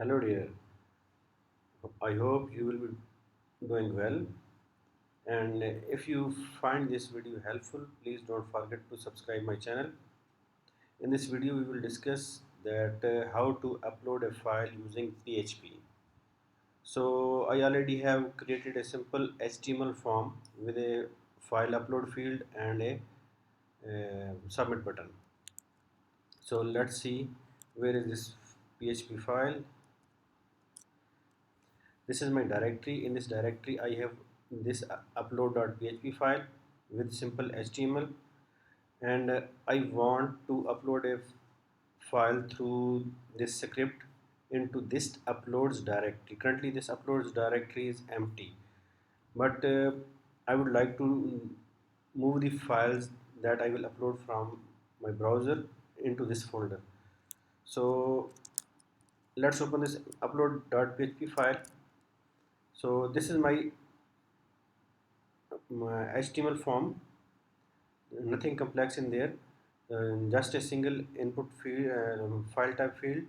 Hello dear, I hope you will be doing well, and if you find this video helpful, please don't forget to subscribe my channel. In this video we will discuss that how to upload a file using PHP. So I already have created a simple HTML form with a file upload field and a submit button. So let's see where is this PHP file. This is my directory. In this directory I have this upload.php file with simple HTML, and I want to upload a file through this script into this uploads directory. Currently this uploads directory is empty, but I would like to move the files that I will upload from my browser into this folder. So let's open this upload.php file. So this is my HTML form, nothing complex in there, just a single input field, file type field,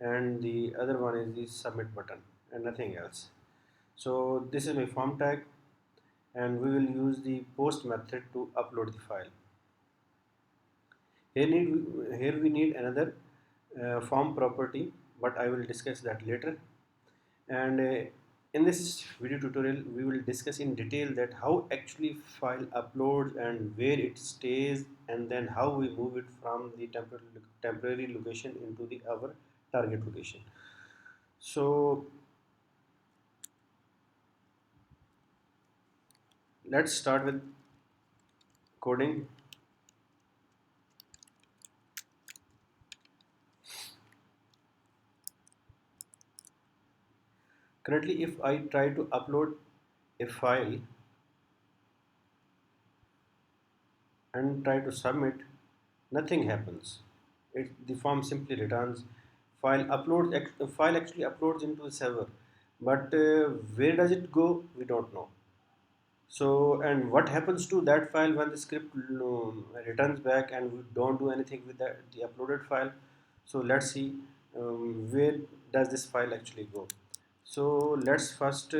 and the other one is the submit button and nothing else. So this is my form tag, and we will use the post method to upload the file. Here we need another form property, but I will discuss that later. And in this video tutorial we will discuss in detail that how actually file uploads and where it stays, and then how we move it from the temporary location into the our target location. So let's start with coding. Currently if I try to upload a file and try to submit, nothing happens. The form simply returns file actually uploads into the server, but where does it go? We don't know. So, and what happens to that file when the script returns back and we don't do anything with the uploaded file? So let's see where does this file actually go. So let's first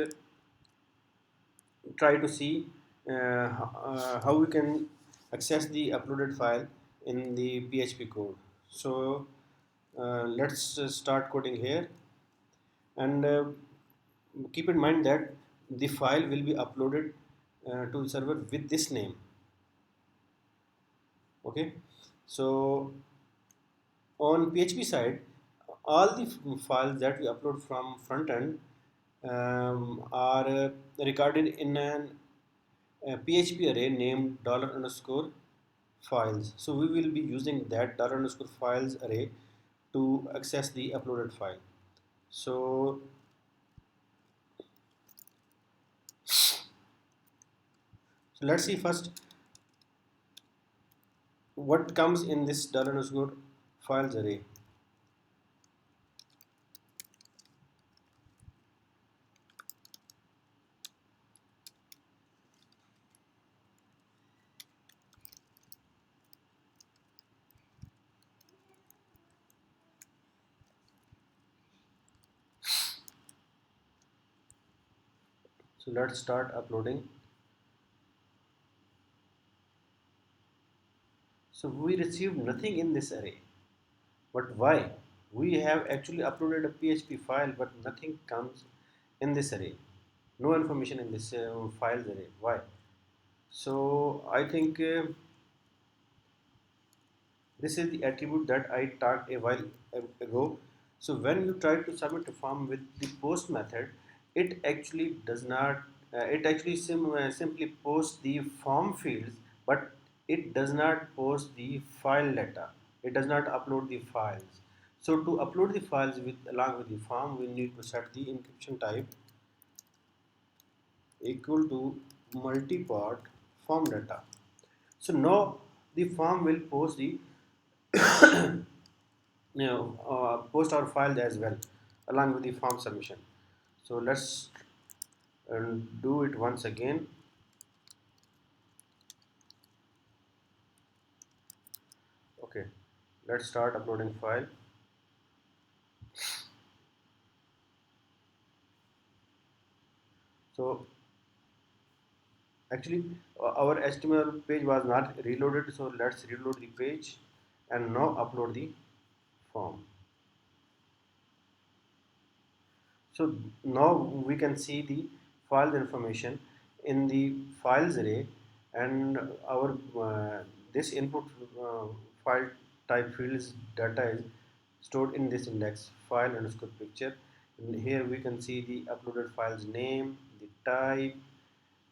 try to see how we can access the uploaded file in the PHP code. So let's start coding here, and keep in mind that the file will be uploaded to the server with this name. Okay, so on PHP side, all the files that we upload from front end are recorded in an PHP array named dollar underscore files. So we will be using that dollar underscore files array to access the uploaded file. So, so let's see first what comes in this dollar underscore files array. So let's start uploading. So we received nothing in this array. But why? We have actually uploaded a PHP file, but nothing comes in this array. No information in this files array. Why? So I think this is the attribute that I talked a while ago. So when you try to submit a form with the post method, it actually does not. It actually simply posts the form fields, but it does not post the file data. It does not upload the files. So to upload the files with along with the form, we need to set the encryption type equal to multipart form data. So now the form will post the post our files as well along with the form submission. So let's do it once again. Okay, let's start uploading file. So actually our HTML page was not reloaded, so let's reload the page and now upload the form. So now we can see the files information in the files array, and our this input uh, file type fields data is stored in this index file underscore picture. And here we can see the uploaded file's name, the type,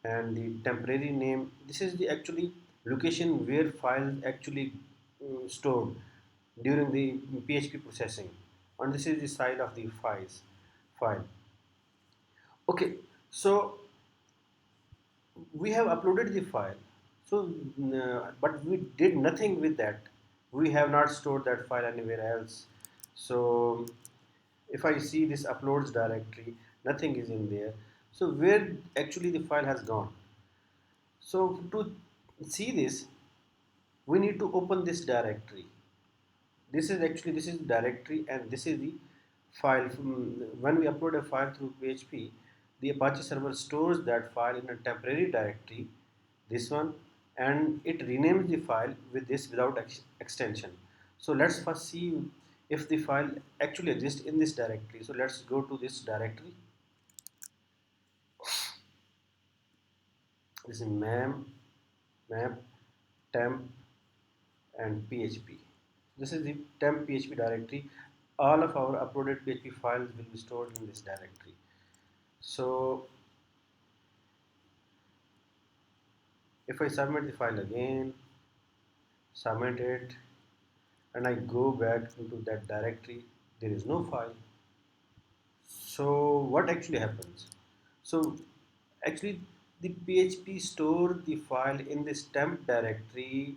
and the temporary name. This is the actually location where files actually stored during the PHP processing, and this is the side of the file. Okay, so we have uploaded the file. So but we did nothing with that. We have not stored that file anywhere else. So if I see this uploads directory, nothing is in there. So where actually the file has gone? So to see this, we need to open this directory. This is directory, and this is the file. When we upload a file through PHP, the Apache server stores that file in a temporary directory, this one, and it renames the file with this without extension. So let's first see if the file actually exists in this directory. So let's go to this directory. This is map, temp, and PHP. This is the temp PHP directory. All of our uploaded PHP files will be stored in this directory. So if I submit the file again, submit it, and I go back into that directory, there is no file. So what actually happens? So actually the PHP store the file in this temp directory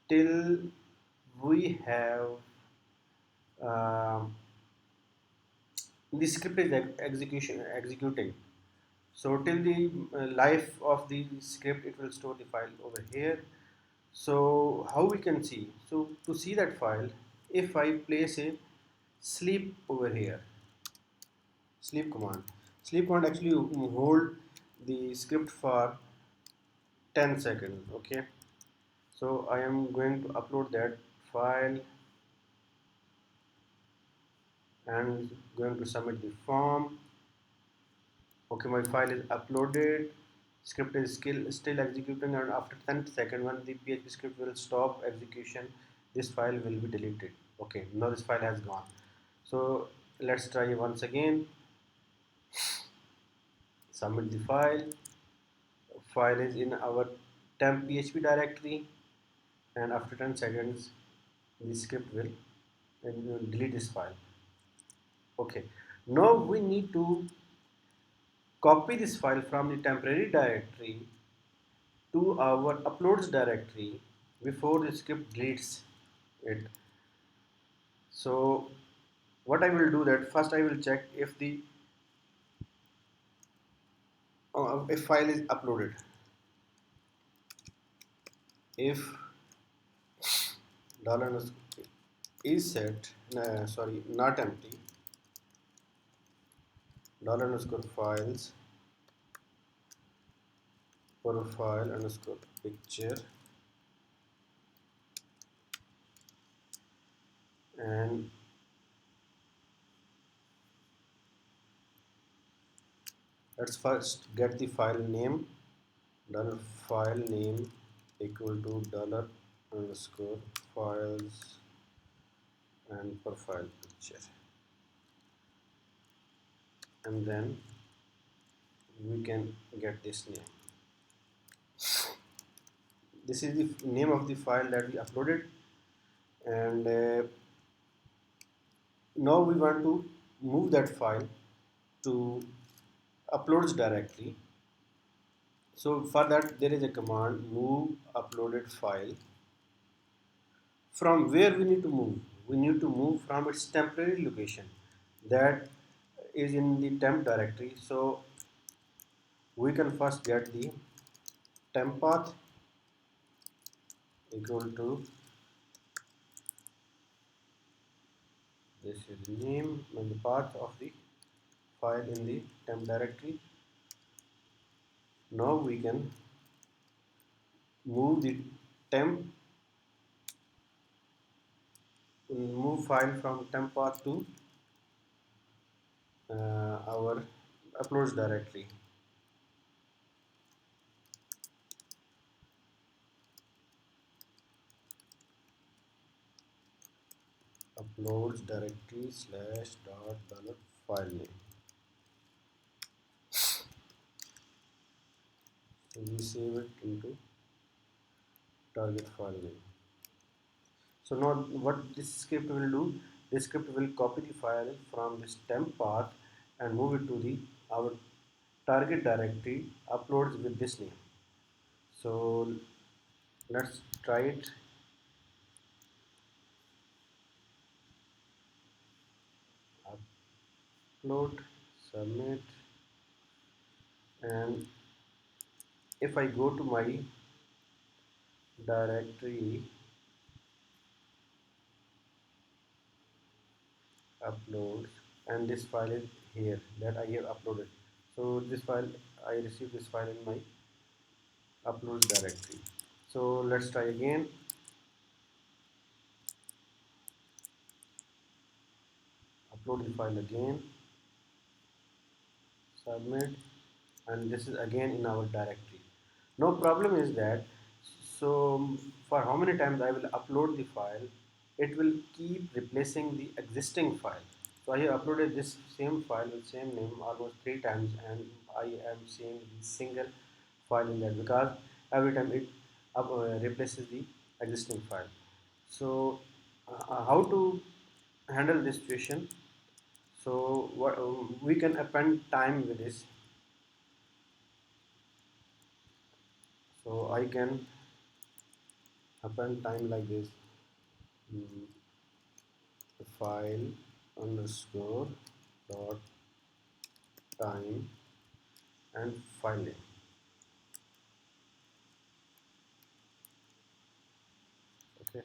till we have um, the script is executing. So till the life of the script, it will store the file over here. So how we can see? So to see that file, if I place a sleep over here, sleep command. Sleep command actually hold the script for 10 seconds. Okay. So I am going to upload that file and going to submit the form. Okay, my file is uploaded. Script is still executing, and after 10 seconds, when the PHP script will stop execution, this file will be deleted. Okay, now this file has gone. So let's try once again. Submit the file. File is in our temp PHP directory, and after 10 seconds, the script will delete this file. Okay, now we need to copy this file from the temporary directory to our uploads directory before the script deletes it. So what I will do that first I will check if the if file is uploaded. If dollar is set sorry, not empty, dollar underscore files profile underscore picture, and let's first get the file name. Dollar file name equal to dollar underscore files and profile picture, and then we can get this name. This is the name of the file that we uploaded, and now we want to move that file to uploads directory. So for that there is a command move uploaded file. From where we need to move? We need to move from its temporary location that is in the temp directory. So we can first get the temp path equal to this is the name and the path of the file in the temp directory. Now we can move the temp move file from temp path to our uploads directory. Uploads directory slash dot dollar file name. So we save it into target file name. So now what this script will do, this script will copy the file from this temp path and move it to the our target directory uploads with this name. So let's try it. Upload, submit, and if I go to my directory uploads, and this file is here that I have uploaded. So this file, I received this file in my uploads directory. So let's try again. Upload the file again, submit, and this is again in our directory. No problem is that, so for how many times I will upload the file, it will keep replacing the existing file. So I have uploaded this same file with same name almost 3 times, and I am seeing the single file in that because every time it replaces the existing file. So how to handle this situation? So what we can append time with this. So I can append time like this. mm, File underscore dot time and file name. Okay.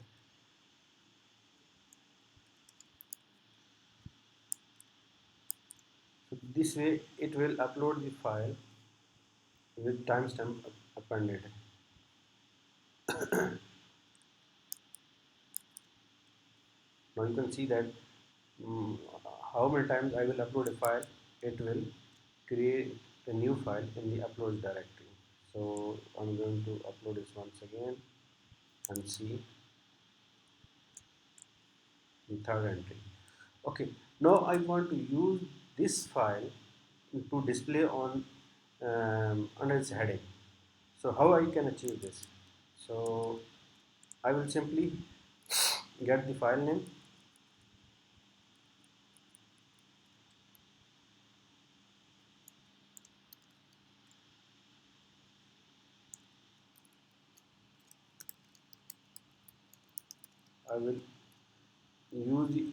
So this way it will upload the file with timestamp appended. Now you can see that mm, how many times I will upload a file, it will create a new file in the upload directory. So I'm going to upload this once again and see the third entry. Okay, now I want to use this file to display on under its heading. So how I can achieve this? So I will simply get the file name. I will use the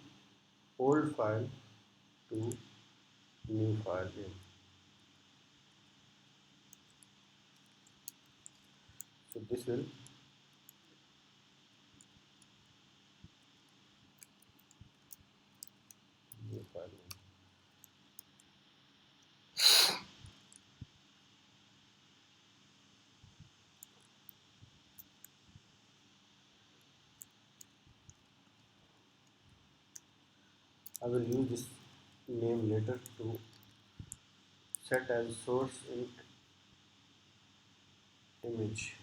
old file to new file name. So this will new file name. I will use this name later to set as source in image.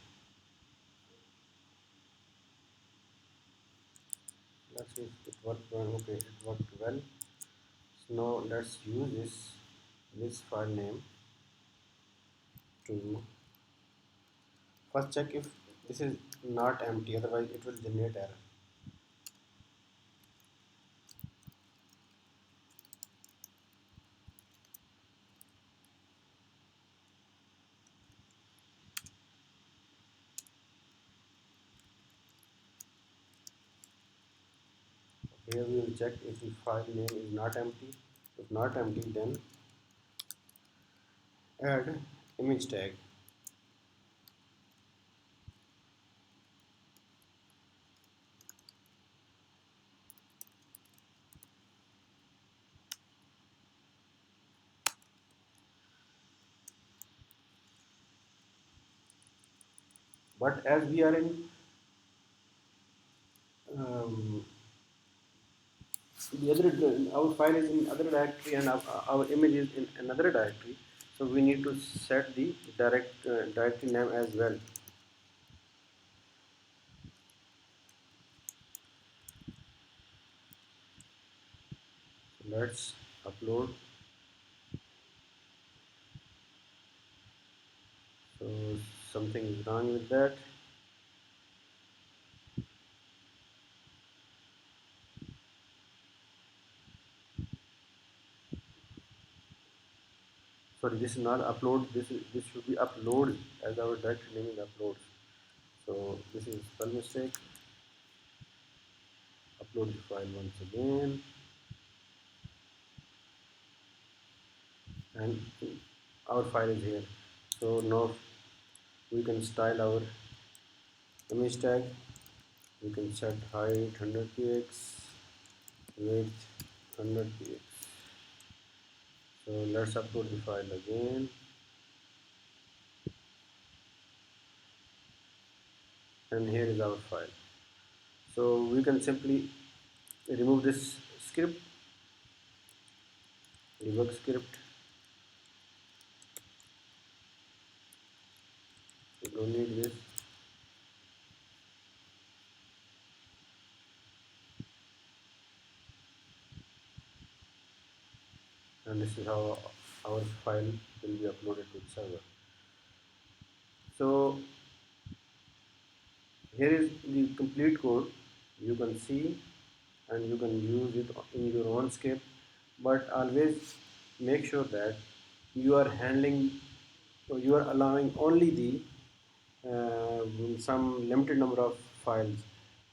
Let's see if it worked well. Okay, it worked well. So now let's use this file name to first check if this is not empty, otherwise it will generate error. Here we will check if the file name is not empty. If not empty, then add image tag. But as we are in um, the other, our file is in other directory and our image is in another directory, so we need to set the directory name as well. So let's upload. So something is wrong with that. Sorry, this is not upload. This should be upload, as our directory name is upload. So this is spell mistake. Upload the file once again, and our file is here. So now we can style our image tag. We can set height 100 px, width 100 px. So let's upload the file again, and here is our file. So we can simply remove this script, debug script. We don't need this. And this is how our file will be uploaded to the server. So here is the complete code. You can see and you can use it in your own script, but always make sure that you are handling, or you are allowing only the some limited number of files.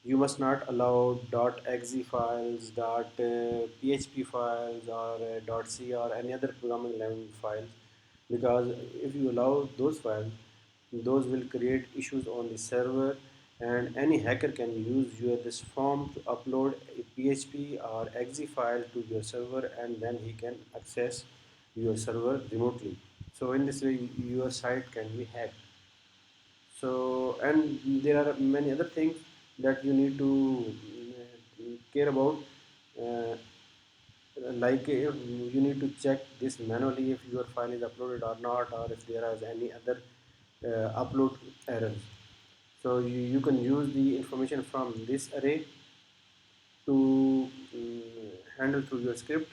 You must not allow .exe files, .php files, or .c or any other programming language files, because if you allow those files, those will create issues on the server, and any hacker can use your this form to upload a PHP or exe file to your server, and then he can access your server remotely. So in this way, your site can be hacked. So, and there are many other things that you need to care about, uh, like you need to check this manually if your file is uploaded or not, or if there is any other upload errors. So you can use the information from this array to handle through your script.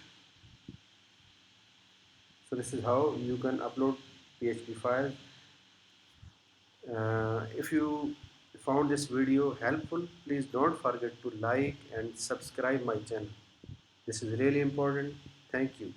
So this is how you can upload PHP files. If you found this video helpful, please don't forget to like and subscribe my channel. This is really important. Thank you.